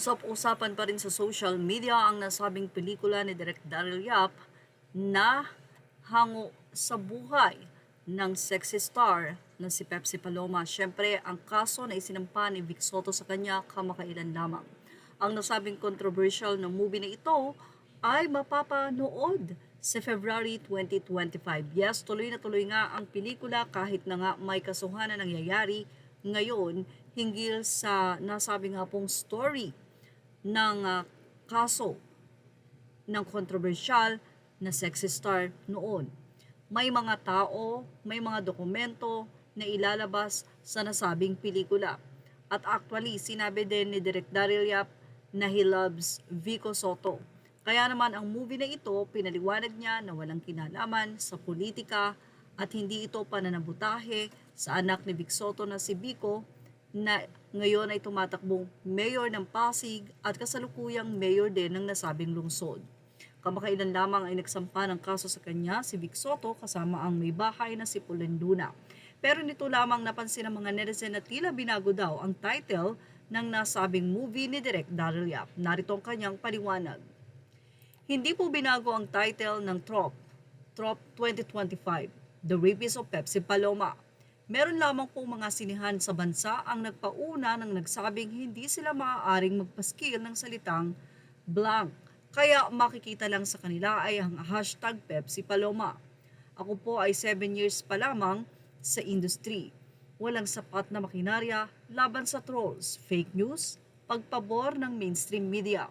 Usap-usapan pa rin sa social media ang nasabing pelikula ni Direk Daryl Yap na hango sa buhay ng sexy star na si Pepsi Paloma. Siyempre, ang kaso na isinampa ni Vic Soto sa kanya kamakailan lamang. Ang nasabing controversial na movie na ito ay mapapanood sa February 2025. Yes, tuloy na tuloy nga ang pelikula kahit na nga may kasuhanan nangyayari ngayon hinggil sa nasabi nga pong story ng kaso ng kontrobersyal na sexy star noon. May mga tao, may mga dokumento na ilalabas sa nasabing pelikula. At actually, sinabi din ni Direk Daryl Yap na he loves Vico Soto. Kaya naman ang movie na ito, pinaliwanag niya na walang kinalaman sa politika at hindi ito pananabutahe sa anak ni Vic Soto na si Vico na ngayon ay tumatakbong mayor ng Pasig at kasalukuyang mayor din ng nasabing lungsod. Kamakailan lamang ay nagsampa ng kaso sa kanya si Vic Soto kasama ang may bahay na si Pulenduna. Pero nito lamang napansin ng mga netizen na tila binago daw ang title ng nasabing movie ni Direk Daryl Yap. Narito ang kanyang paliwanag. Hindi po binago ang title ng Trop 2025, The Rapist of Pepsi Paloma. Meron lamang pong mga sinihan sa bansa ang nagpauna ng nagsabing hindi sila maaaring magpaskil ng salitang blank. Kaya makikita lang sa kanila ay ang hashtag Pepsi Paloma. Ako po ay 7 years pa lamang sa industry. Walang sapat na makinarya laban sa trolls, fake news, pagpabor ng mainstream media.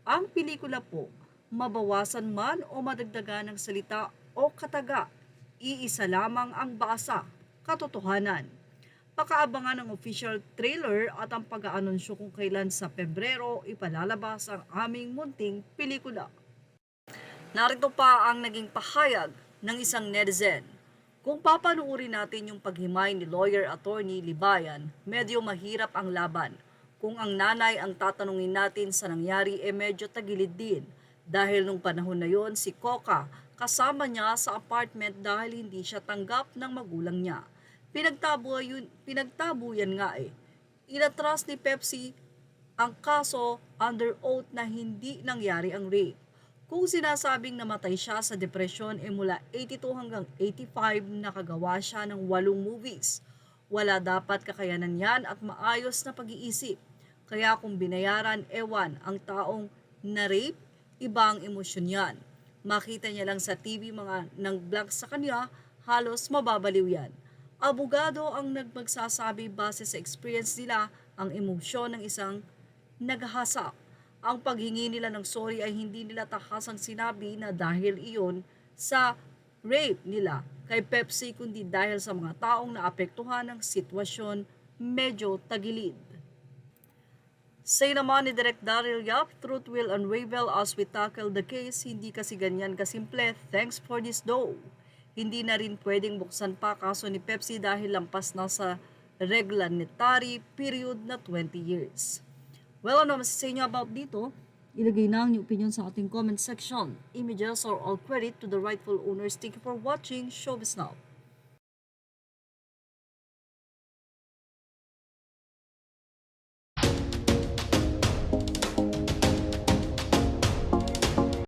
Ang pelikula po, mabawasan man o madagdagan ng salita o kataga, iisa lamang ang basa, katotohanan. Pakaabangan ang official trailer at ang pag-aanunsyo kung kailan sa Pebrero ipalalabas ang aming munting pelikula. Narito pa ang naging pahayag ng isang netizen. Kung papanuurin natin yung paghimay ni lawyer attorney Libayan, medyo mahirap ang laban. Kung ang nanay ang tatanungin natin sa nangyari medyo tagilid din. Dahil nung panahon na yon si Coca kasama niya sa apartment dahil hindi siya tanggap ng magulang niya. Pinagtabuyan nga eh. Inatras ni Pepsi ang kaso under oath na hindi nangyari ang rape. Kung sinasabing namatay siya sa depresyon mula 82 hanggang 85 nakagawa siya ng 8 movies. Wala dapat kakayanan yan at maayos na pag-iisip. Kaya kung binayaran ewan ang taong na-rape, iba ang emosyon yan. Makita niya lang sa TV mga nang-vlog sa kanya, halos mababaliw yan. Abogado ang nagmagsasabi base sa experience nila ang emosyon ng isang naghahasa. Ang paghingi nila ng sorry ay hindi nila takasang sinabi na dahil iyon sa rape nila kay Pepsi kundi dahil sa mga taong naapektuhan ng sitwasyon medyo tagilid. Say naman ni Direk Daryl Yap, truth will unravel as we tackle the case. Hindi kasi ganyan kasimple. Thanks for this though. Hindi na rin pwedeng buksan pa kaso ni Pepsi dahil lampas na sa regulatory period na 20 years. Well, ano masasay niyo about dito? Ilagay na ang inyong opinion sa ating comment section. Images or all credit to the rightful owners. Thank you for watching. Showbiz Now.